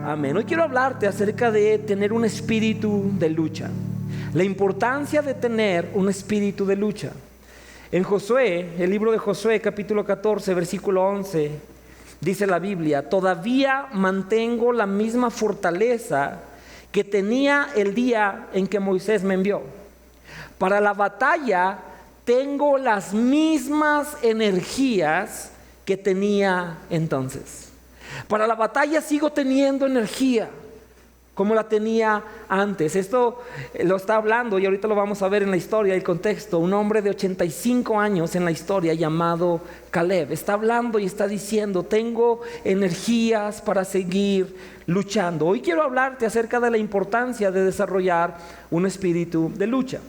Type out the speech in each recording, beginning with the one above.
Amén. Hoy quiero hablarte acerca de tener un espíritu de lucha. La importancia de tener un espíritu de lucha. En Josué, el libro de Josué, capítulo 14, versículo 11, dice la Biblia: todavía mantengo la misma fortaleza que tenía el día en que Moisés me envió. Para la batalla tengo las mismas energías que tenía entonces. Para la batalla sigo teniendo energía como la tenía antes. Esto lo está hablando, y ahorita lo vamos a ver en la historia, el contexto, un hombre de 85 años en la historia llamado Caleb. Está hablando y está diciendo: tengo energías para seguir luchando. Hoy quiero hablarte acerca de la importancia de desarrollar un espíritu de lucha.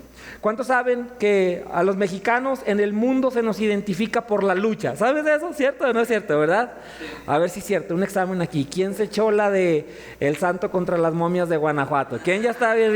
¿Cuántos saben que a los mexicanos en el mundo se nos identifica por la lucha? ¿Sabes de eso? ¿Cierto o no es cierto, verdad? A ver si es cierto. Un examen aquí. ¿Quién se echó la de El Santo contra las momias de Guanajuato? ¿Quién ya está bien?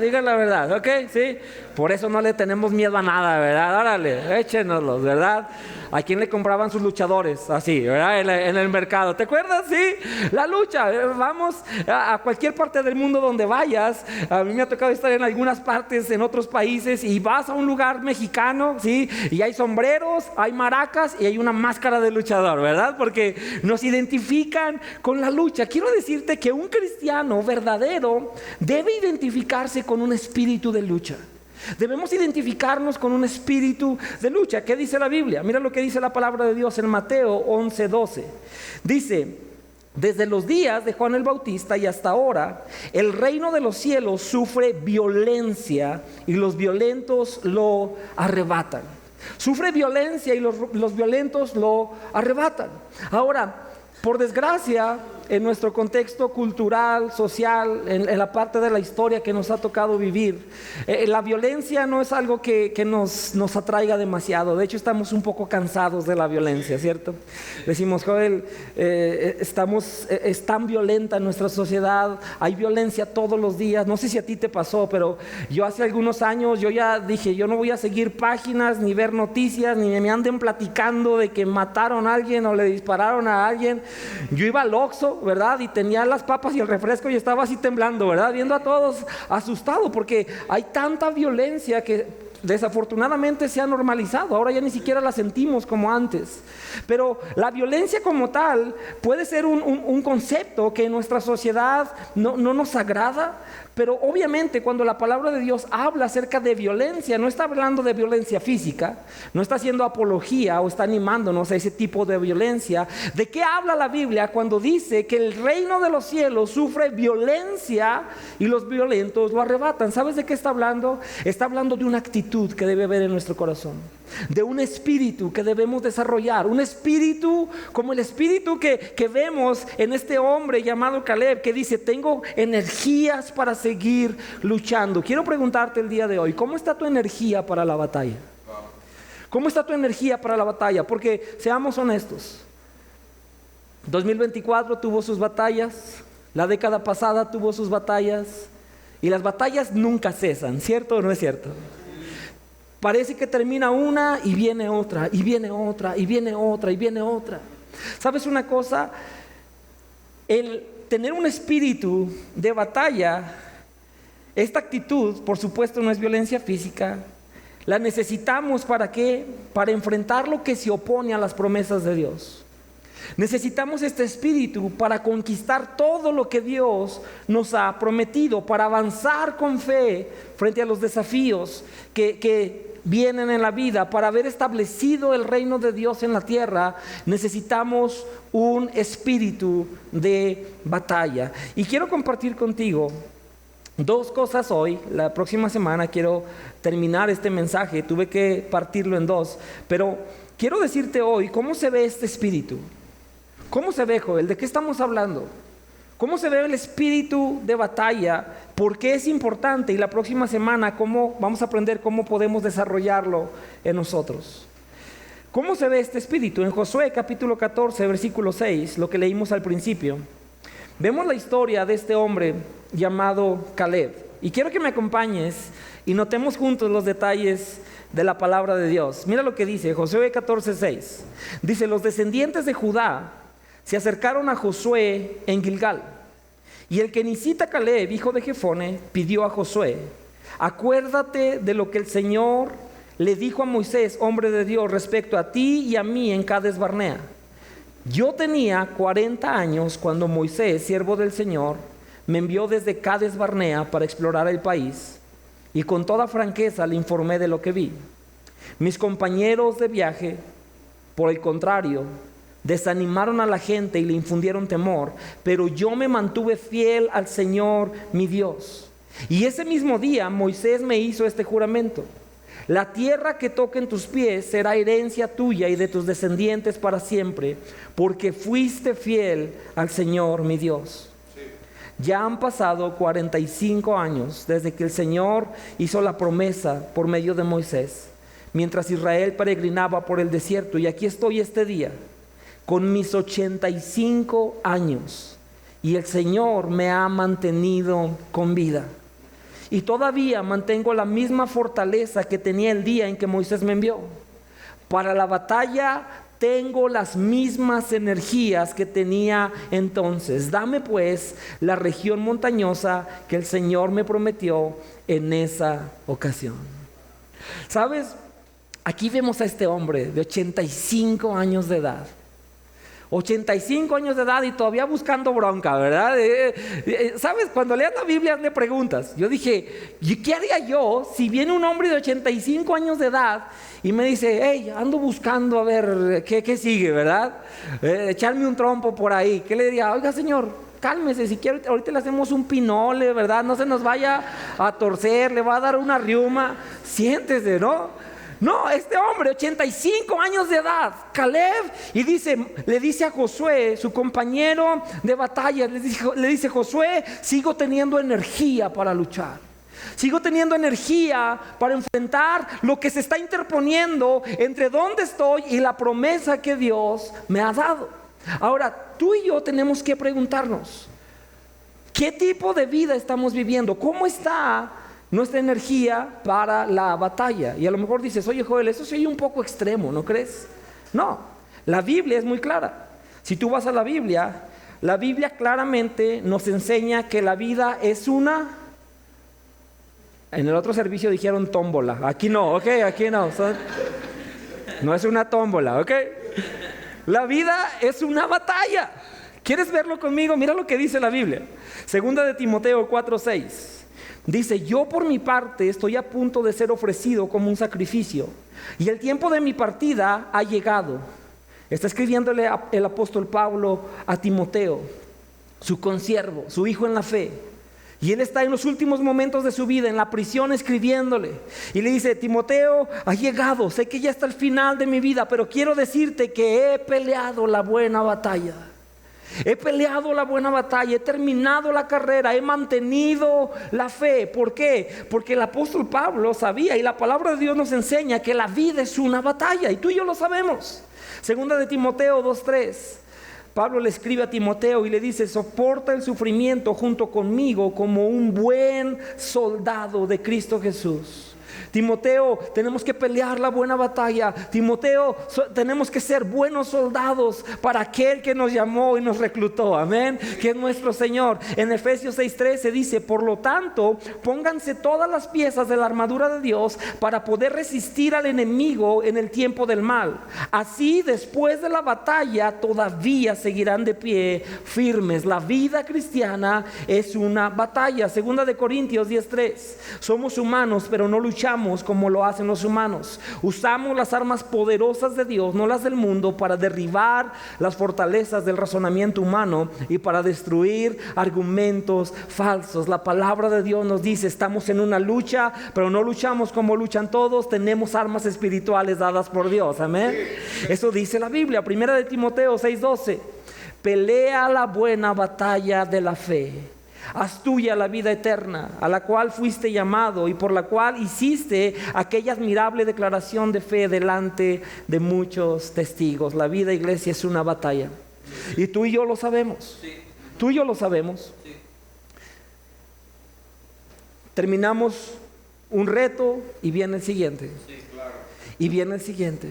Digan la verdad, ¿ok? Sí. Por eso no le tenemos miedo a nada, ¿verdad? Órale, échenoslos, ¿verdad? ¿A quién le compraban sus luchadores? Así, ¿verdad? En el mercado. ¿Te acuerdas? Sí, la lucha. Vamos a cualquier parte del mundo donde vayas. A mí me ha tocado estar en algunas partes, en otros países, y vas a un lugar mexicano, ¿sí? Y hay sombreros, hay maracas y hay una máscara de luchador, ¿verdad? Porque nos identifican con la lucha. Quiero decirte que un cristiano verdadero debe identificarse con un espíritu de lucha. Debemos identificarnos con un espíritu de lucha. ¿Qué dice la Biblia? Mira lo que dice la palabra de Dios en Mateo 11:12. Dice: desde los días de Juan el Bautista y hasta ahora, el reino de los cielos sufre violencia y los violentos lo arrebatan. Sufre violencia y los violentos lo arrebatan. Ahora, por desgracia, en nuestro contexto cultural, social, en la parte de la historia que nos ha tocado vivir, la violencia no es algo que nos atraiga demasiado. De hecho, estamos un poco cansados de la violencia, ¿cierto? Decimos: Joel, es tan violenta nuestra sociedad, hay violencia todos los días. No sé si a ti te pasó, pero yo hace algunos años yo ya dije: yo no voy a seguir páginas, ni ver noticias, ni me anden platicando de que mataron a alguien o le dispararon a alguien. Yo iba al Oxxo, ¿verdad? Y tenía las papas y el refresco y estaba así temblando, ¿verdad? Viendo a todos asustado, porque hay tanta violencia que desafortunadamente se ha normalizado. Ahora ya ni siquiera la sentimos como antes. Pero la violencia como tal puede ser un concepto que en nuestra sociedad no nos agrada. Pero obviamente cuando la palabra de Dios habla acerca de violencia, no está hablando de violencia física, no está haciendo apología o está animándonos a ese tipo de violencia. ¿De qué habla la Biblia cuando dice que el reino de los cielos sufre violencia y los violentos lo arrebatan? ¿Sabes de qué está hablando? Está hablando de una actitud que debe haber en nuestro corazón, de un espíritu que debemos desarrollar, un espíritu como el espíritu que vemos en este hombre llamado Caleb, que dice: tengo energías para seguir luchando. Quiero preguntarte el día de hoy: ¿cómo está tu energía para la batalla? ¿Cómo está tu energía para la batalla? Porque seamos honestos, 2024 tuvo sus batallas, la década pasada tuvo sus batallas, y las batallas nunca cesan, ¿cierto o no es cierto? Parece que termina una y viene otra, y viene otra, y viene otra, y viene otra. ¿Sabes una cosa? El tener un espíritu de batalla, esta actitud, por supuesto, no es violencia física. La necesitamos ¿para qué? Para enfrentar lo que se opone a las promesas de Dios. Necesitamos este espíritu para conquistar todo lo que Dios nos ha prometido, para avanzar con fe frente a los desafíos que vienen en la vida. Para haber establecido el reino de Dios en la tierra, necesitamos un espíritu de batalla. Y quiero compartir contigo dos cosas hoy. La próxima semana quiero terminar este mensaje, tuve que partirlo en dos, pero quiero decirte hoy cómo se ve este espíritu. ¿Cómo se ve, Joel? ¿De qué estamos hablando? ¿Cómo se ve el espíritu de batalla? ¿Por qué es importante? Y la próxima semana vamos a aprender cómo podemos desarrollarlo en nosotros. ¿Cómo se ve este espíritu? En Josué capítulo 14, versículo 6, lo que leímos al principio, vemos la historia de este hombre llamado Caleb. Y quiero que me acompañes y notemos juntos los detalles de la palabra de Dios. Mira lo que dice Josué 14, 6. Dice: los descendientes de Judá se acercaron a Josué en Gilgal Y el kenicita Caleb, hijo de Jefone, pidió a Josué: acuérdate de lo que el Señor le dijo a Moisés, hombre de Dios, respecto a ti y a mí en Cades Barnea. Yo tenía 40 años cuando Moisés, siervo del Señor, me envió desde Cades Barnea para explorar el país, y con toda franqueza le informé de lo que vi. Mis compañeros de viaje, por el contrario, desanimaron a la gente y le infundieron temor, pero yo me mantuve fiel al Señor mi Dios. Y ese mismo día Moisés me hizo este juramento: la tierra que toquen tus pies será herencia tuya y de tus descendientes para siempre, porque fuiste fiel al Señor mi Dios. Ya han pasado 45 años desde que el Señor hizo la promesa por medio de Moisés, mientras Israel peregrinaba por el desierto, y aquí estoy este día con mis 85 años, y el Señor me ha mantenido con vida. Y todavía mantengo la misma fortaleza que tenía el día en que Moisés me envió. Para la batalla tengo las mismas energías que tenía entonces. Dame pues la región montañosa que el Señor me prometió en esa ocasión. ¿Sabes? Aquí vemos a este hombre de 85 años de edad. 85 años de edad y todavía buscando bronca, ¿verdad? ¿Sabes? Cuando leas la Biblia le preguntas. Yo dije, ¿qué haría yo si viene un hombre de 85 años de edad y me dice, hey, ando buscando a ver qué sigue, ¿verdad? Echarme un trompo por ahí. ¿Qué le diría? Oiga, señor, cálmese, si quiere ahorita le hacemos un pinole, ¿verdad? No se nos vaya a torcer, le va a dar una riuma. Siéntese, ¿no? No, este hombre, 85 años de edad, Caleb, y le dice a Josué, su compañero de batalla, le dice: Josué, sigo teniendo energía para luchar. Sigo teniendo energía para enfrentar lo que se está interponiendo entre donde estoy y la promesa que Dios me ha dado. Ahora, tú y yo tenemos que preguntarnos, ¿qué tipo de vida estamos viviendo? ¿Cómo está nuestra energía para la batalla? Y a lo mejor dices, oye Joel, eso se oye un poco extremo, ¿no crees? No, la Biblia es muy clara. Si tú vas a la Biblia claramente nos enseña que la vida es una... En el otro servicio dijeron tómbola, aquí no, ok, aquí no. No es una tómbola, ok. La vida es una batalla. ¿Quieres verlo conmigo? Mira lo que dice la Biblia. Segunda de Timoteo 4:6. Dice: yo por mi parte estoy a punto de ser ofrecido como un sacrificio, y el tiempo de mi partida ha llegado. Está escribiéndole el apóstol Pablo a Timoteo, su consiervo, su hijo en la fe. Y él está en los últimos momentos de su vida, en la prisión, escribiéndole. Y le dice: Timoteo, ha llegado, sé que ya está el final de mi vida, pero quiero decirte que he peleado la buena batalla. He peleado la buena batalla, he terminado la carrera, he mantenido la fe. ¿Por qué? Porque el apóstol Pablo sabía, y la palabra de Dios nos enseña, que la vida es una batalla, y tú y yo lo sabemos. Segunda de Timoteo 2:3. Pablo le escribe a Timoteo y le dice: soporta el sufrimiento junto conmigo como un buen soldado de Cristo Jesús. Timoteo, tenemos que pelear la buena batalla. Timoteo, tenemos que ser buenos soldados para aquel que nos llamó y nos reclutó, amén, que es nuestro Señor. En Efesios 6:13 dice: por lo tanto, pónganse todas las piezas de la armadura de Dios para poder resistir al enemigo en el tiempo del mal. Así, después de la batalla, todavía seguirán de pie firmes. La vida cristiana es una batalla. Segunda de Corintios 10:3. Somos humanos, pero no luchamos como lo hacen los humanos. Usamos las armas poderosas de Dios, no las del mundo, para derribar las fortalezas del razonamiento humano y para destruir argumentos falsos. La palabra de Dios nos dice: estamos en una lucha, pero no luchamos como luchan todos. Tenemos armas espirituales dadas por Dios, amén. Eso dice la Biblia. Primera de Timoteo 6:12. Pelea la buena batalla de la fe. Haz tuya la vida eterna, a la cual fuiste llamado y por la cual hiciste aquella admirable declaración de fe delante de muchos testigos. La vida, iglesia, es una batalla. Y tú y yo lo sabemos. Tú y yo lo sabemos. Terminamos un reto y viene el siguiente. Y viene el siguiente.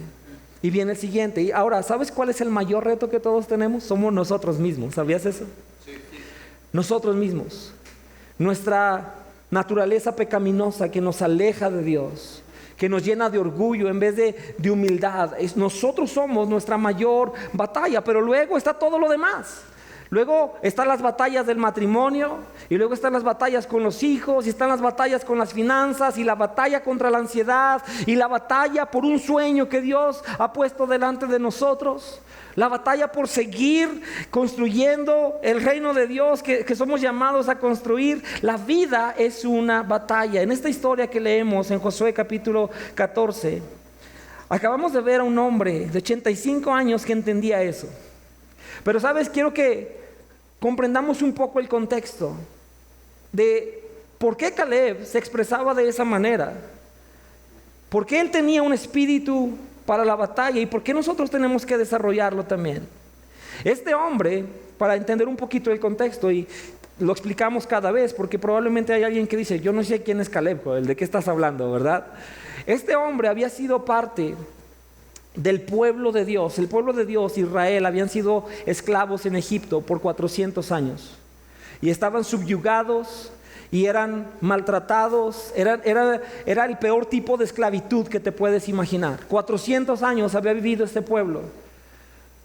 Y viene el siguiente. Y ahora, ¿sabes cuál es el mayor reto que todos tenemos? Somos nosotros mismos. ¿Sabías eso? nosotros mismos, nuestra naturaleza pecaminosa que nos aleja de Dios, que nos llena de orgullo en vez de humildad. Nosotros somos nuestra mayor batalla, pero luego está todo lo demás. Luego están las batallas del matrimonio, y luego están las batallas con los hijos, y están las batallas con las finanzas, y la batalla contra la ansiedad, y la batalla por un sueño que Dios ha puesto delante de nosotros. La batalla por seguir construyendo el reino de Dios que somos llamados a construir. La vida es una batalla. En esta historia que leemos en Josué capítulo 14, acabamos de ver a un hombre de 85 años que entendía eso. Pero sabes, quiero que comprendamos un poco el contexto de por qué Caleb se expresaba de esa manera. ¿Por qué él tenía un espíritu para la batalla y por qué nosotros tenemos que desarrollarlo también? Este hombre, para entender un poquito el contexto, y lo explicamos cada vez porque probablemente hay alguien que dice: yo no sé quién es Caleb, el de qué estás hablando, ¿verdad? Este hombre había sido parte del pueblo de Dios. El pueblo de Dios, Israel, habían sido esclavos en Egipto por 400 años y estaban subyugados y eran maltratados. Era el peor tipo de esclavitud que te puedes imaginar. 400 años había vivido este pueblo,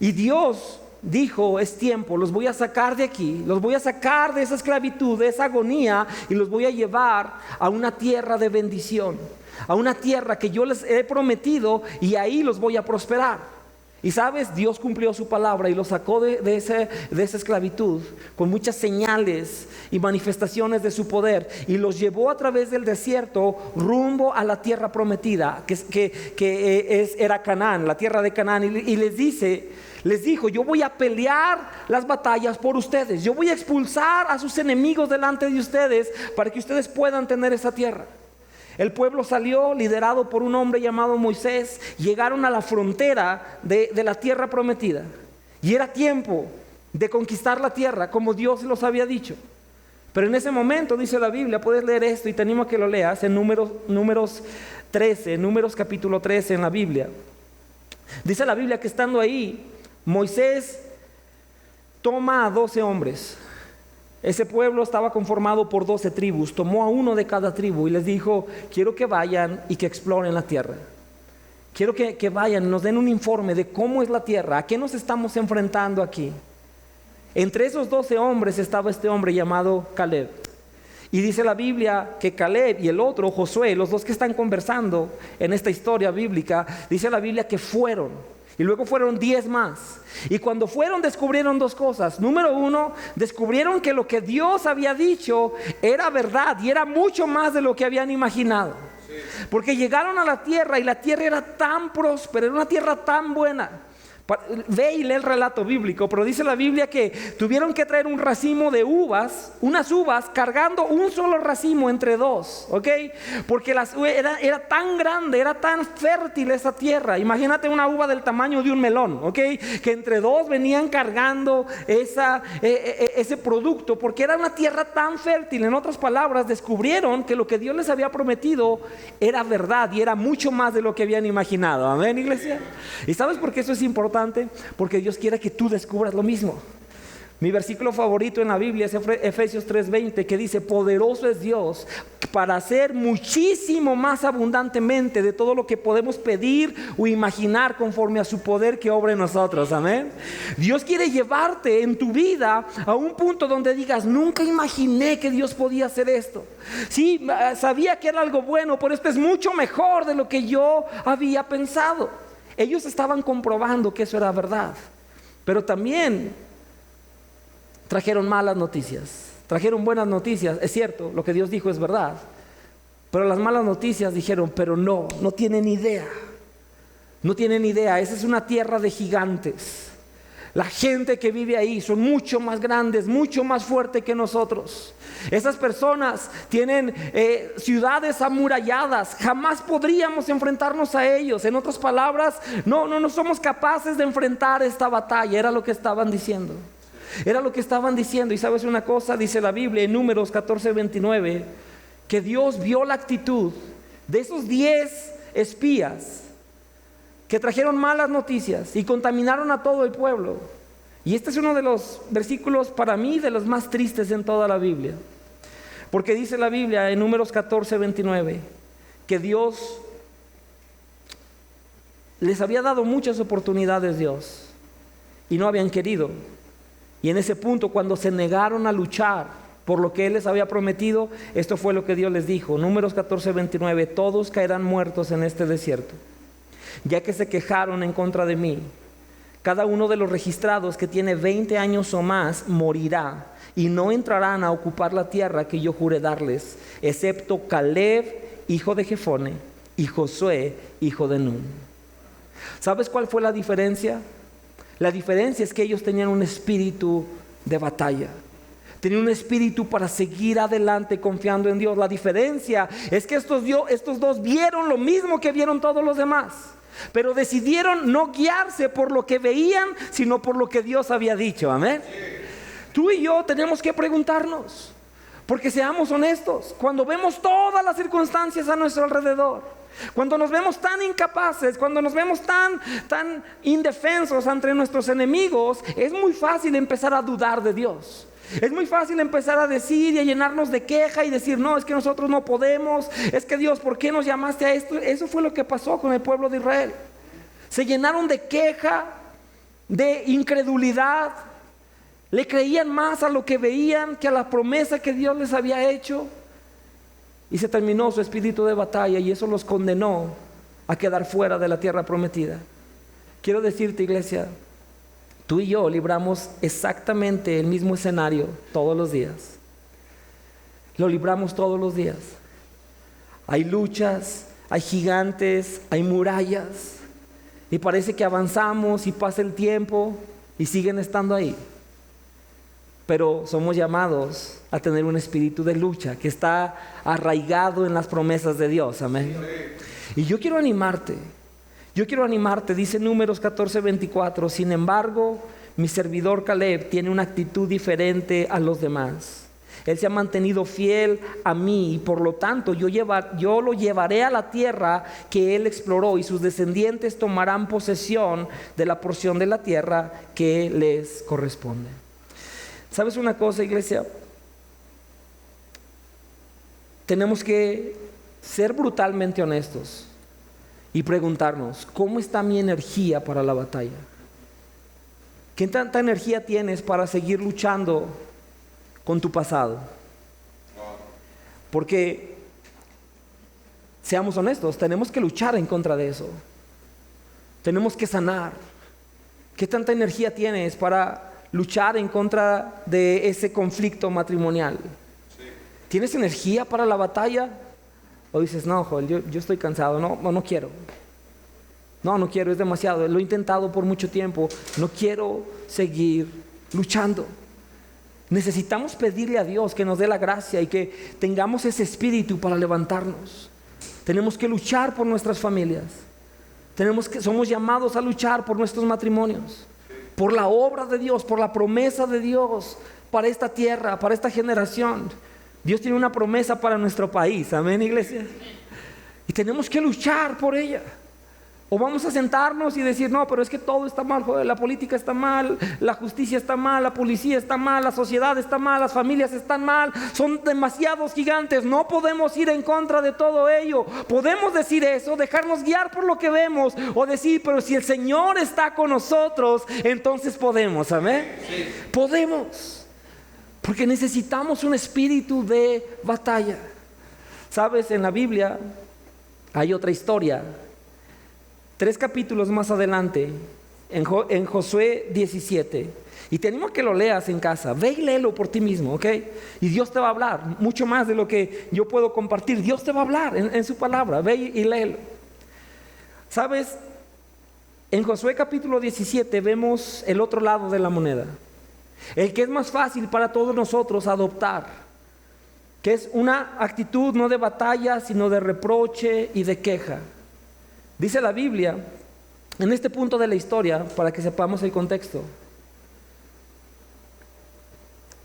y Dios dijo: es tiempo, los voy a sacar de aquí, los voy a sacar de esa esclavitud, de esa agonía, y los voy a llevar a una tierra de bendición, a una tierra que yo les he prometido, y ahí los voy a prosperar. Y sabes, Dios cumplió su palabra y los sacó de esa esclavitud con muchas señales y manifestaciones de su poder, y los llevó a través del desierto rumbo a la tierra prometida, era Canaán, la tierra de Canaán. Y les dijo: yo voy a pelear las batallas por ustedes, yo voy a expulsar a sus enemigos delante de ustedes para que ustedes puedan tener esa tierra. El pueblo salió liderado por un hombre llamado Moisés. Llegaron a la frontera de la tierra prometida, y era tiempo de conquistar la tierra como Dios los había dicho. Pero en ese momento, dice la Biblia, puedes leer esto y te animo a que lo leas en Números capítulo 13 en la Biblia. Dice la Biblia que estando ahí, Moisés toma a 12 hombres. Ese pueblo estaba conformado por 12 tribus. Tomó a uno de cada tribu y les dijo: quiero que vayan y que exploren la tierra. Quiero que vayan y nos den un informe de cómo es la tierra, a qué nos estamos enfrentando aquí. Entre esos 12 hombres estaba este hombre llamado Caleb. Y dice la Biblia que Caleb y el otro, Josué, los dos que están conversando en esta historia bíblica, dice la Biblia que fueron. Y luego fueron 10 más. Y cuando fueron, descubrieron dos cosas. Número uno, descubrieron que lo que Dios había dicho era verdad, y era mucho más de lo que habían imaginado. Porque llegaron a la tierra, y la tierra era tan próspera, era una tierra tan buena. Ve y lee el relato bíblico, pero dice la Biblia que tuvieron que traer un racimo de uvas, unas uvas, cargando un solo racimo entre dos, ¿ok? Porque era tan grande, era tan fértil esa tierra. Imagínate una uva del tamaño de un melón, ¿ok? Que entre dos venían cargando ese producto, porque era una tierra tan fértil. En otras palabras, descubrieron que lo que Dios les había prometido era verdad, y era mucho más de lo que habían imaginado. Amén, iglesia. ¿Y sabes por qué eso es importante? Porque Dios quiere que tú descubras lo mismo. Mi versículo favorito en la Biblia es Efesios 3:20, que dice: poderoso es Dios para hacer muchísimo más abundantemente de todo lo que podemos pedir o imaginar, conforme a su poder que obra en nosotros. Amén. Dios quiere llevarte en tu vida a un punto donde digas: nunca imaginé que Dios podía hacer esto. Sí, sabía que era algo bueno, pero esto es mucho mejor de lo que yo había pensado. Ellos estaban comprobando que eso era verdad, pero también trajeron malas noticias, trajeron buenas noticias. Es cierto, lo que Dios dijo es verdad, pero las malas noticias dijeron: pero no tienen idea, no tienen idea. Esa es una tierra de gigantes. La gente que vive ahí son mucho más grandes, mucho más fuertes que nosotros. Esas personas tienen ciudades amuralladas. Jamás podríamos enfrentarnos a ellos. En otras palabras, no somos capaces de enfrentar esta batalla. Era lo que estaban diciendo. Era lo que estaban diciendo. Y sabes una cosa, dice la Biblia en Números 14:29, que Dios vio la actitud de esos 10 espías que trajeron malas noticias y contaminaron a todo el pueblo. Y este es uno de los versículos para mí de los más tristes en toda la Biblia. Porque dice la Biblia en Números 14:29 que Dios les había dado muchas oportunidades, Dios, y no habían querido. Y en ese punto, cuando se negaron a luchar por lo que Él les había prometido, esto fue lo que Dios les dijo. Números 14:29: todos caerán muertos en este desierto, ya que se quejaron en contra de mí. Cada uno de los registrados que tiene 20 años o más morirá, y no entrarán a ocupar la tierra que yo juré darles, excepto Caleb, hijo de Jefone, y Josué, hijo de Nun. ¿Sabes cuál fue la diferencia? La diferencia es que ellos tenían un espíritu de batalla. Tenían un espíritu para seguir adelante confiando en Dios. La diferencia es que estos dos vieron lo mismo que vieron todos los demás, pero decidieron no guiarse por lo que veían, sino por lo que Dios había dicho. Amén. Tú y yo tenemos que preguntarnos, porque seamos honestos, cuando vemos todas las circunstancias a nuestro alrededor, cuando nos vemos tan incapaces, cuando nos vemos tan indefensos ante nuestros enemigos, es muy fácil empezar a dudar de Dios. Es muy fácil empezar a decir y a llenarnos de queja y decir: no, es que nosotros no podemos, es que Dios, ¿por qué nos llamaste a esto? Eso fue lo que pasó con el pueblo de Israel. Se llenaron de queja, de incredulidad, le creían más a lo que veían que a la promesa que Dios les había hecho, y se terminó su espíritu de batalla, y eso los condenó a quedar fuera de la tierra prometida. Quiero decirte, iglesia, tú y yo libramos exactamente el mismo escenario todos los días. Lo libramos todos los días. Hay luchas, hay gigantes, hay murallas, y parece que avanzamos y pasa el tiempo y siguen estando ahí. Pero somos llamados a tener un espíritu de lucha que está arraigado en las promesas de Dios. Amén. Y yo quiero animarte, dice Números 14:24: sin embargo, mi servidor Caleb tiene una actitud diferente a los demás. Él se ha mantenido fiel a mí, y por lo tanto yo lo llevaré a la tierra que él exploró, y sus descendientes tomarán posesión de la porción de la tierra que les corresponde. ¿Sabes una cosa, iglesia? Tenemos que ser brutalmente honestos y preguntarnos: ¿cómo está mi energía para la batalla? ¿Qué tanta energía tienes para seguir luchando con tu pasado? Porque, seamos honestos, tenemos que luchar en contra de eso. Tenemos que sanar. ¿Qué tanta energía tienes para luchar en contra de ese conflicto matrimonial? ¿Tienes energía para la batalla? O dices: no, Joel, yo estoy cansado, no quiero. No quiero, es demasiado, lo he intentado por mucho tiempo, no quiero seguir luchando. Necesitamos pedirle a Dios que nos dé la gracia y que tengamos ese espíritu para levantarnos. Tenemos que luchar por nuestras familias. Somos llamados a luchar por nuestros matrimonios, por la obra de Dios, por la promesa de Dios para esta tierra, para esta generación. Dios tiene una promesa para nuestro país. Amén, iglesia. Y tenemos que luchar por ella. O vamos a sentarnos y decir: no, pero es que todo está mal, joder, la política está mal, la justicia está mal, la policía está mal, la sociedad está mal, las familias están mal, son demasiados gigantes, no podemos ir en contra de todo ello. Podemos decir eso, dejarnos guiar por lo que vemos, o decir: pero si el Señor está con nosotros, entonces podemos. Amén. Sí. Podemos, porque necesitamos un espíritu de batalla. Sabes, en la Biblia hay otra historia. 3 capítulos más adelante, en Josué 17, y te animo a que lo leas en casa. Ve y léelo por ti mismo, ¿ok? Y Dios te va a hablar mucho más de lo que yo puedo compartir. Dios te va a hablar en su palabra. Ve y léelo. ¿Sabes? En Josué capítulo 17 vemos el otro lado de la moneda, el que es más fácil para todos nosotros adoptar, que es una actitud no de batalla, sino de reproche y de queja. Dice la Biblia, en este punto de la historia, para que sepamos el contexto: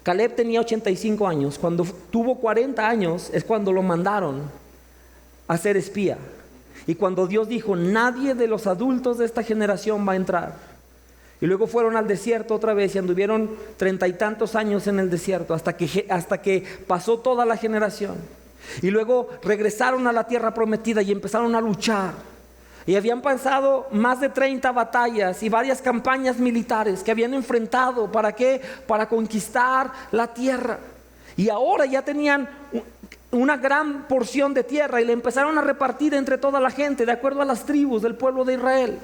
Caleb tenía 85 años. Cuando tuvo 40 años es cuando lo mandaron a ser espía. Y cuando Dios dijo: nadie de los adultos de esta generación va a entrar. Y luego fueron al desierto otra vez y anduvieron 30 y tantos años en el desierto hasta que pasó toda la generación. Y luego regresaron a la tierra prometida y empezaron a luchar. Y habían pasado más de 30 batallas y varias campañas militares que habían enfrentado. ¿Para qué? Para conquistar la tierra. Y ahora ya tenían una gran porción de tierra y le empezaron a repartir entre toda la gente de acuerdo a las tribus del pueblo de Israel.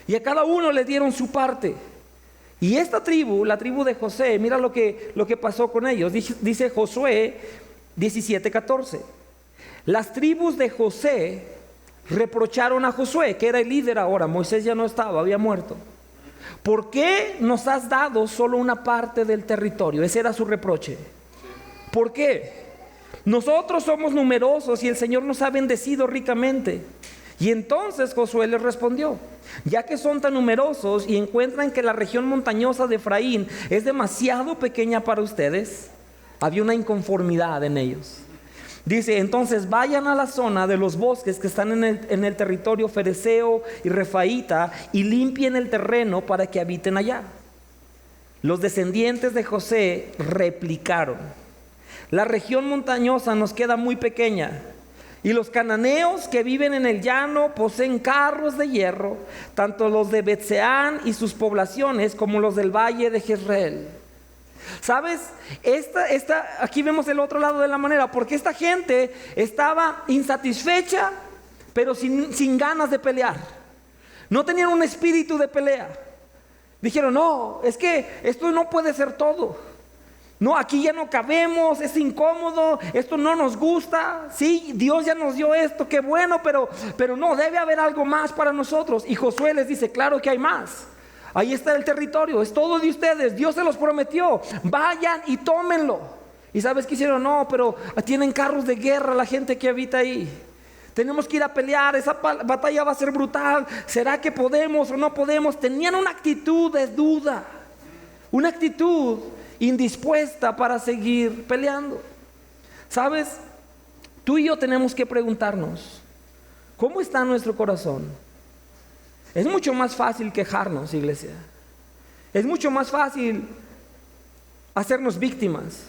Y a cada uno le dieron su parte. Y esta tribu, la tribu de José, mira lo que pasó con ellos. Dice Josué 17:14. Las tribus de José reprocharon a Josué, que era el líder ahora. Moisés ya no estaba, había muerto. ¿Por qué nos has dado solo una parte del territorio? Ese era su reproche. ¿Por qué? Nosotros somos numerosos y el Señor nos ha bendecido ricamente. Y entonces Josué les respondió: ya que son tan numerosos y encuentran que la región montañosa de Efraín es demasiado pequeña para ustedes, había una inconformidad en ellos. Dice: entonces vayan a la zona de los bosques que están en el territorio fereceo y refaíta y limpien el terreno para que habiten allá. Los descendientes de José replicaron: la región montañosa nos queda muy pequeña, y los cananeos que viven en el llano poseen carros de hierro, tanto los de Betseán y sus poblaciones como los del valle de Jezreel. ¿Sabes? Aquí vemos el otro lado de la moneda, porque esta gente estaba insatisfecha, pero sin ganas de pelear. No tenían un espíritu de pelea. Dijeron: no, es que esto no puede ser todo. No, aquí ya no cabemos, es incómodo, esto no nos gusta. Sí, Dios ya nos dio esto, qué bueno, pero no, debe haber algo más para nosotros. Y Josué les dice: claro que hay más. Ahí está el territorio, es todo de ustedes, Dios se los prometió, vayan y tómenlo. Y ¿sabes qué hicieron? No, pero tienen carros de guerra la gente que habita ahí. Tenemos que ir a pelear, esa batalla va a ser brutal. ¿Será que podemos o no podemos? Tenían una actitud de duda, una actitud indispuesta para seguir peleando. ¿Sabes? Tú y yo tenemos que preguntarnos: ¿cómo está nuestro corazón? Es mucho más fácil quejarnos, iglesia. Es mucho más fácil hacernos víctimas,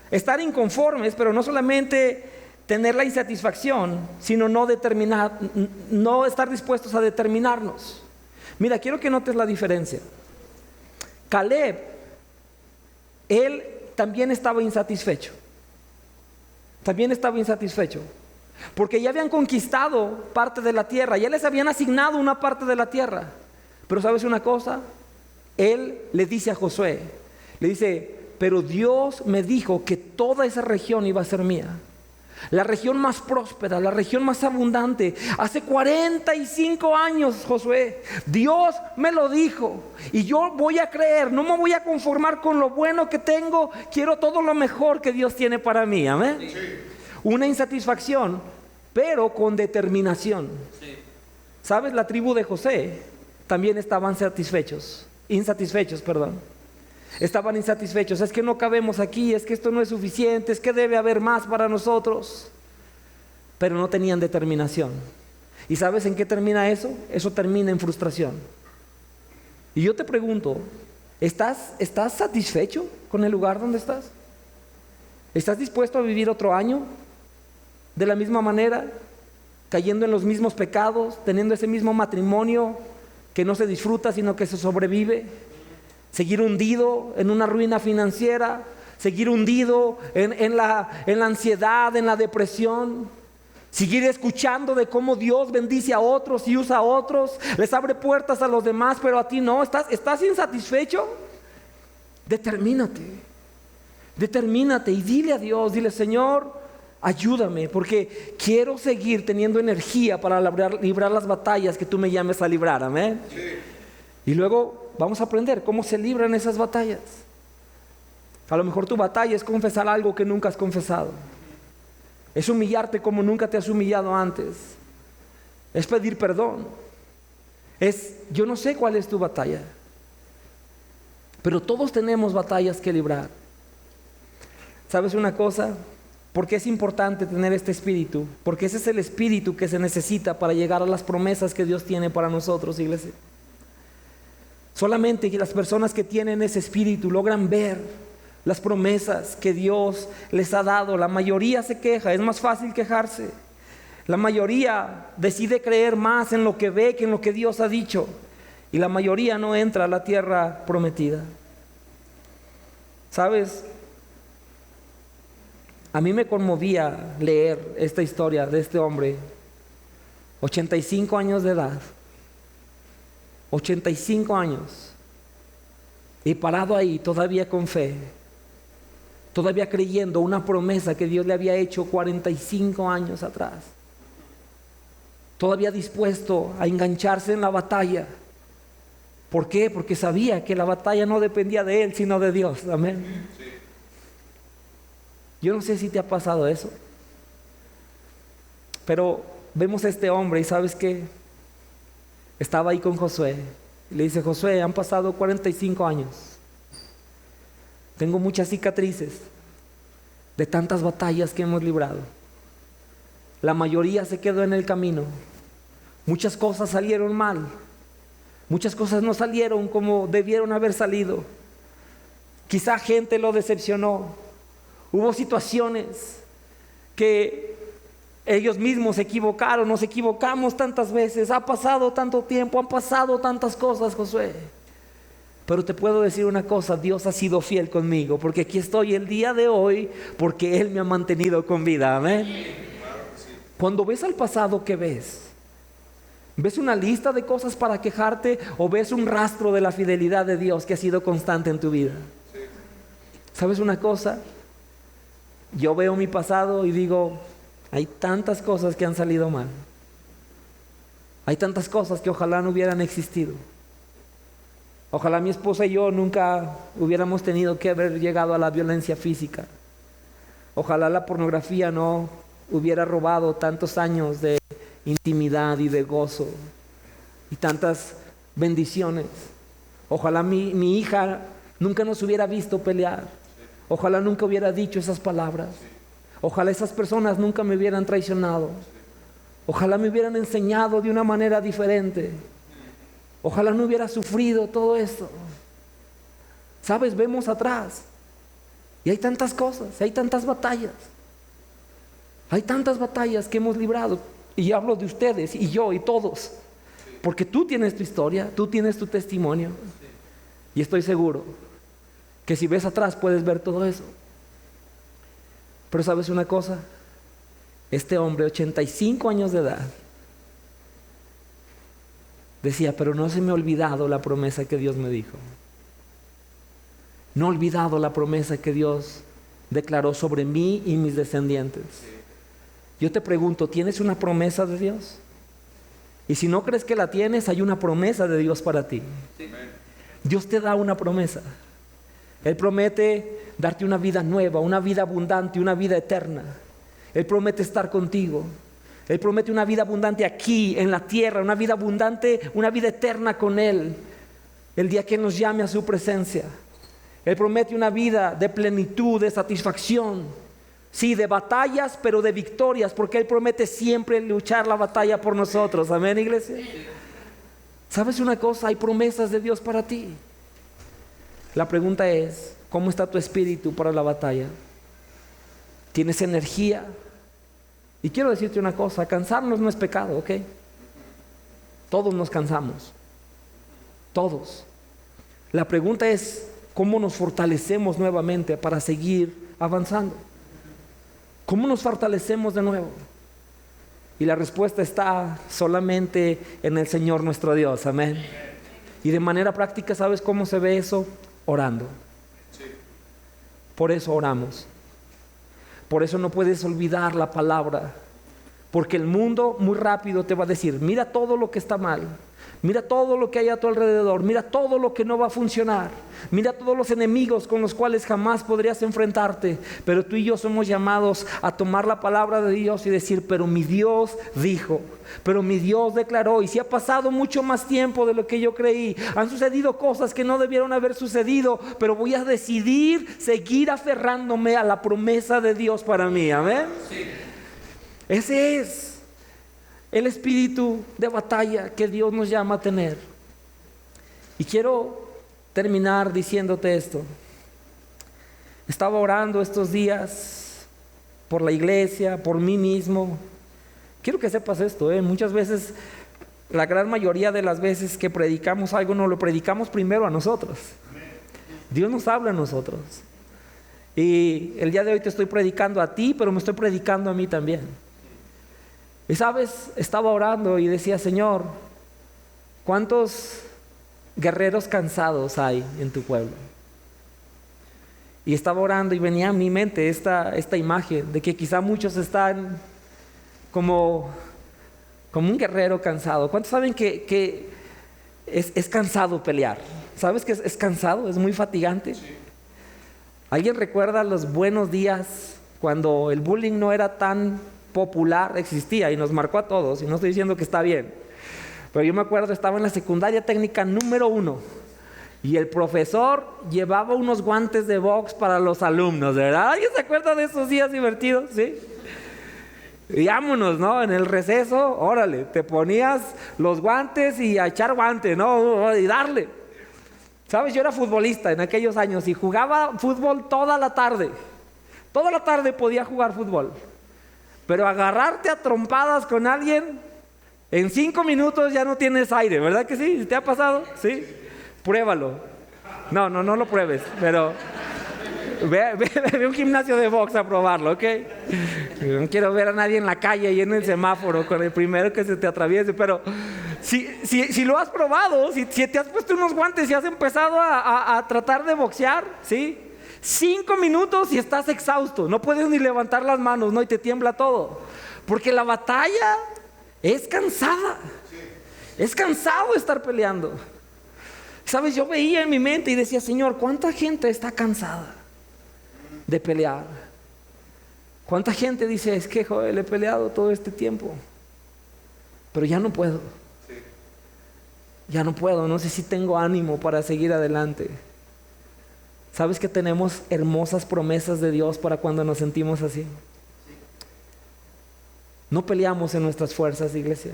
estar inconformes, pero no solamente tener la insatisfacción, sino no estar dispuestos a determinarnos. Mira, quiero que notes la diferencia. Caleb, él también estaba insatisfecho. Porque ya habían conquistado parte de la tierra, ya les habían asignado una parte de la tierra. Pero ¿sabes una cosa? Él le dice a Josué, le dice: pero Dios me dijo que toda esa región iba a ser mía. La región más próspera, la región más abundante. Hace 45 años, Josué, Dios me lo dijo. Y yo voy a creer, no me voy a conformar con lo bueno que tengo. Quiero todo lo mejor que Dios tiene para mí. Amén. Sí. Una insatisfacción, pero con determinación. Sí. ¿Sabes? La tribu de José también estaban insatisfechos. Estaban insatisfechos. Es que no cabemos aquí, es que esto no es suficiente, es que debe haber más para nosotros. Pero no tenían determinación. ¿Y sabes en qué termina eso? Eso termina en frustración. Y yo te pregunto: ¿estás satisfecho con el lugar donde estás? ¿Estás dispuesto a vivir otro año de la misma manera, cayendo en los mismos pecados, teniendo ese mismo matrimonio que no se disfruta sino que se sobrevive? Seguir hundido en una ruina financiera, seguir hundido en la ansiedad, en la depresión, seguir escuchando de cómo Dios bendice a otros y usa a otros, les abre puertas a los demás, pero a ti no. ¿Estás insatisfecho? Determínate y dile a Dios, dile: Señor, ayúdame, porque quiero seguir teniendo energía para librar las batallas que tú me llames a librar. Amén. Sí. Y luego vamos a aprender cómo se libran esas batallas. A lo mejor tu batalla es confesar algo que nunca has confesado. Es humillarte como nunca te has humillado antes. Es pedir perdón. Yo no sé cuál es tu batalla, pero todos tenemos batallas que librar. ¿Sabes una cosa? ¿Por qué es importante tener este espíritu? Porque ese es el espíritu que se necesita para llegar a las promesas que Dios tiene para nosotros, iglesia. Solamente las personas que tienen ese espíritu logran ver las promesas que Dios les ha dado. La mayoría se queja, es más fácil quejarse. La mayoría decide creer más en lo que ve que en lo que Dios ha dicho. Y la mayoría no entra a la tierra prometida. ¿Sabes? A mí me conmovía leer esta historia de este hombre, 85 años de edad, 85 años, y parado ahí todavía con fe, todavía creyendo una promesa que Dios le había hecho 45 años atrás, todavía dispuesto a engancharse en la batalla. ¿Por qué? Porque sabía que la batalla no dependía de él, sino de Dios. Amén. Sí. Yo no sé si te ha pasado eso, pero vemos a este hombre y ¿sabes qué? Estaba ahí con Josué y le dice: Josué, han pasado 45 años, tengo muchas cicatrices de tantas batallas que hemos librado. La mayoría se quedó en el camino, muchas cosas salieron mal, muchas cosas no salieron como debieron haber salido. Quizá gente lo decepcionó. Hubo situaciones que ellos mismos se equivocaron, nos equivocamos tantas veces, ha pasado tanto tiempo, han pasado tantas cosas, Josué. Pero te puedo decir una cosa: Dios ha sido fiel conmigo, porque aquí estoy el día de hoy, porque Él me ha mantenido con vida. Amén. Cuando ves al pasado, ¿qué ves? ¿Ves una lista de cosas para quejarte o ves un rastro de la fidelidad de Dios que ha sido constante en tu vida? ¿Sabes una cosa? Yo veo mi pasado y digo: hay tantas cosas que han salido mal. Hay tantas cosas que ojalá no hubieran existido. Ojalá mi esposa y yo nunca hubiéramos tenido que haber llegado a la violencia física. Ojalá la pornografía no hubiera robado tantos años de intimidad y de gozo y tantas bendiciones. Ojalá mi hija nunca nos hubiera visto pelear. Ojalá nunca hubiera dicho esas palabras. Ojalá esas personas nunca me hubieran traicionado. Ojalá me hubieran enseñado de una manera diferente. Ojalá no hubiera sufrido todo esto. ¿Sabes? Vemos atrás y hay tantas cosas, hay tantas batallas. Hay tantas batallas que hemos librado. Y hablo de ustedes y yo y todos, porque tú tienes tu historia, tú tienes tu testimonio. Y estoy seguro que si ves atrás puedes ver todo eso. Pero ¿sabes una cosa? Este hombre, 85 años de edad, decía: pero no se me ha olvidado la promesa que Dios me dijo. No he olvidado la promesa que Dios declaró sobre mí y mis descendientes. Yo te pregunto, ¿tienes una promesa de Dios? Y si no crees que la tienes, hay una promesa de Dios para ti. Dios te da una promesa. Él promete darte una vida nueva, una vida abundante, una vida eterna. Él promete estar contigo. Él promete una vida abundante aquí en la tierra, una vida abundante, una vida eterna con Él, el día que nos llame a su presencia. Él promete una vida de plenitud, de satisfacción, sí, de batallas, pero de victorias, porque Él promete siempre luchar la batalla por nosotros. Amén, iglesia. ¿Sabes una cosa? Hay promesas de Dios para ti. La pregunta es: ¿cómo está tu espíritu para la batalla? ¿Tienes energía? Y quiero decirte una cosa: cansarnos no es pecado, ¿ok? Todos nos cansamos. Todos. La pregunta es: ¿cómo nos fortalecemos nuevamente para seguir avanzando? ¿Cómo nos fortalecemos de nuevo? Y la respuesta está solamente en el Señor nuestro Dios. Amén. Y de manera práctica, ¿sabes cómo se ve eso? Orando. Por eso oramos. Por eso no puedes olvidar la palabra, porque el mundo muy rápido te va a decir: mira todo lo que está mal, mira todo lo que hay a tu alrededor, mira todo lo que no va a funcionar, mira todos los enemigos con los cuales jamás podrías enfrentarte. Pero tú y yo somos llamados a tomar la palabra de Dios y decir: pero mi Dios dijo, pero mi Dios declaró. Y si ha pasado mucho más tiempo de lo que yo creí, han sucedido cosas que no debieron haber sucedido, pero voy a decidir seguir aferrándome a la promesa de Dios para mí. Amén. Sí. Ese es el espíritu de batalla que Dios nos llama a tener. Y quiero terminar diciéndote esto. Estaba orando estos días por la iglesia, por mí mismo. Quiero que sepas esto, muchas veces, la gran mayoría de las veces que predicamos algo, no lo predicamos primero a nosotros. Dios nos habla a nosotros. Y el día de hoy te estoy predicando a ti, pero me estoy predicando a mí también. Y sabes, estaba orando y decía, Señor, ¿cuántos guerreros cansados hay en tu pueblo? Y estaba orando y venía a mi mente esta imagen de que quizá muchos están como un guerrero cansado. ¿Cuántos saben que es cansado pelear? ¿Sabes que es cansado? Es muy fatigante. Sí. ¿Alguien recuerda los buenos días cuando el bullying no era tan popular? Existía y nos marcó a todos, y no estoy diciendo que está bien, pero yo me acuerdo, estaba en la secundaria técnica número 1 y el profesor llevaba unos guantes de box para los alumnos, ¿verdad? ¿Alguien se acuerda de esos días divertidos? ¿Sí? Y vámonos, ¿no? En el receso, órale, te ponías los guantes y a echar guante, ¿no? Y darle. ¿Sabes? Yo era futbolista en aquellos años y jugaba fútbol toda la tarde. Toda la tarde podía jugar fútbol. Pero agarrarte a trompadas con alguien, en 5 minutos ya no tienes aire, ¿verdad que sí? ¿Te ha pasado? ¿Sí? Pruébalo. No lo pruebes, pero ve a un gimnasio de box a probarlo, ¿ok? No quiero ver a nadie en la calle y en el semáforo con el primero que se te atraviese, pero si lo has probado, si te has puesto unos guantes y has empezado a tratar de boxear, ¿sí? 5 minutos y estás exhausto, no puedes ni levantar las manos, ¿no? Y te tiembla todo, porque la batalla es cansada. Es cansado estar peleando. ¿Sabes? Yo veía en mi mente y decía, Señor, ¿cuánta gente está cansada de pelear? ¿Cuánta gente dice, es que joder, he peleado todo este tiempo, pero ya no puedo? Ya no puedo, no sé si tengo ánimo para seguir adelante. ¿Sabes que tenemos hermosas promesas de Dios para cuando nos sentimos así? No peleamos en nuestras fuerzas, iglesia.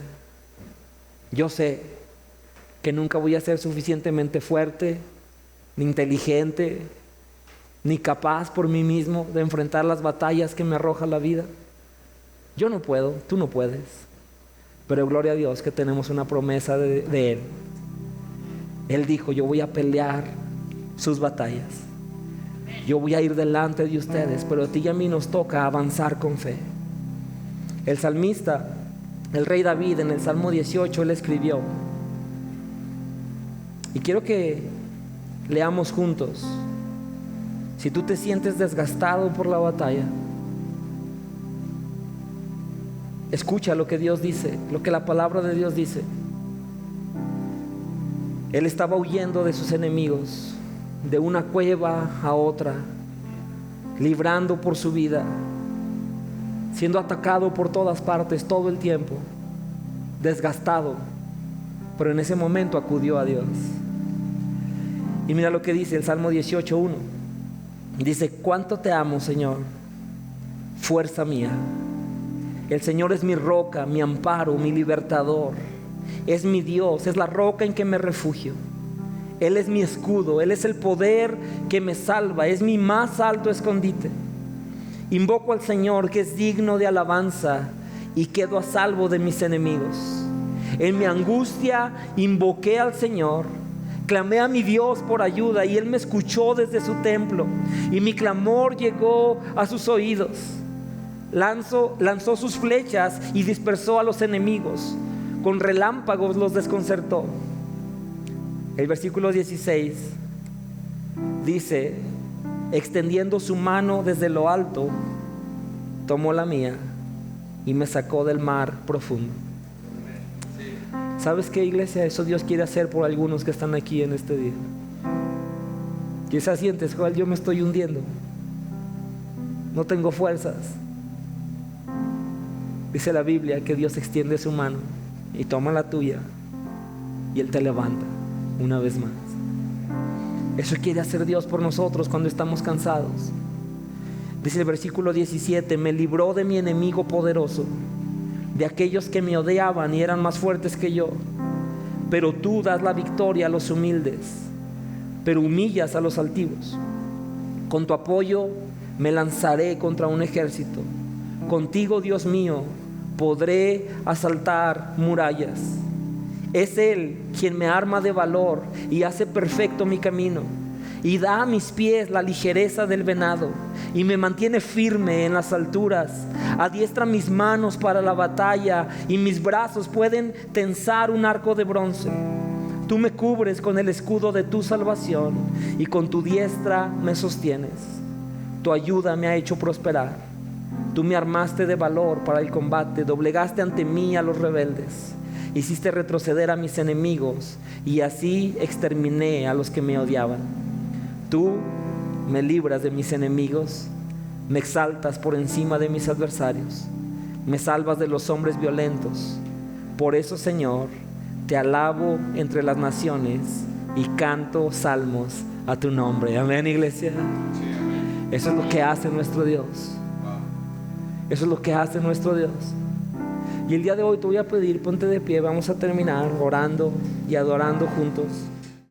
Yo sé que nunca voy a ser suficientemente fuerte, ni inteligente, ni capaz por mí mismo de enfrentar las batallas que me arroja la vida. Yo no puedo, tú no puedes. Pero gloria a Dios que tenemos una promesa de Él. Él dijo, yo voy a pelear sus batallas. Yo voy a ir delante de ustedes, pero a ti y a mí nos toca avanzar con fe. El salmista, el rey David, en el Salmo 18, él escribió, y quiero que leamos juntos. Si tú te sientes desgastado por la batalla, escucha lo que Dios dice, lo que la palabra de Dios dice. Él estaba huyendo de sus enemigos, de una cueva a otra, librando por su vida, siendo atacado por todas partes todo el tiempo, desgastado, pero en ese momento acudió a Dios. Y mira lo que dice el Salmo 18:1. Dice, cuánto te amo, Señor, fuerza mía. El Señor es mi roca, mi amparo, mi libertador. Es mi Dios, es la roca en que me refugio. Él es mi escudo, Él es el poder que me salva, es mi más alto escondite. Invoco al Señor, que es digno de alabanza, y quedo a salvo de mis enemigos. En mi angustia invoqué al Señor, clamé a mi Dios por ayuda, y Él me escuchó desde su templo, y mi clamor llegó a sus oídos. Lanzó sus flechas y dispersó a los enemigos, con relámpagos los desconcertó. El versículo 16 dice, extendiendo su mano desde lo alto, tomó la mía y me sacó del mar profundo. ¿Sabes qué, iglesia? Eso Dios quiere hacer por algunos que están aquí en este día. Quizás sientes, Joel, yo me estoy hundiendo, no tengo fuerzas. Dice la Biblia que Dios extiende su mano y toma la tuya y Él te levanta una vez más. Eso quiere hacer Dios por nosotros cuando estamos cansados. Dice el versículo 17, me libró de mi enemigo poderoso, de aquellos que me odiaban y eran más fuertes que yo. pero tú das la victoria a los humildes, pero humillas a los altivos. Con tu apoyo me lanzaré contra un ejército. Contigo, Dios mío, podré asaltar murallas. Es Él quien me arma de valor y hace perfecto mi camino, y da a mis pies la ligereza del venado, y me mantiene firme en las alturas. Adiestra mis manos para la batalla, y mis brazos pueden tensar un arco de bronce. Tú me cubres con el escudo de tu salvación, y con tu diestra me sostienes. Tu ayuda me ha hecho prosperar. Tú me armaste de valor para el combate, doblegaste ante mí a los rebeldes. Hiciste retroceder a mis enemigos, y así exterminé a los que me odiaban. Tú me libras de mis enemigos, me exaltas por encima de mis adversarios, me salvas de los hombres violentos. Por eso, Señor, te alabo entre las naciones y canto salmos a tu nombre. Amén, iglesia. Eso es lo que hace nuestro Dios. Eso es lo que hace nuestro Dios. Y el día de hoy te voy a pedir, ponte de pie, vamos a terminar orando y adorando juntos.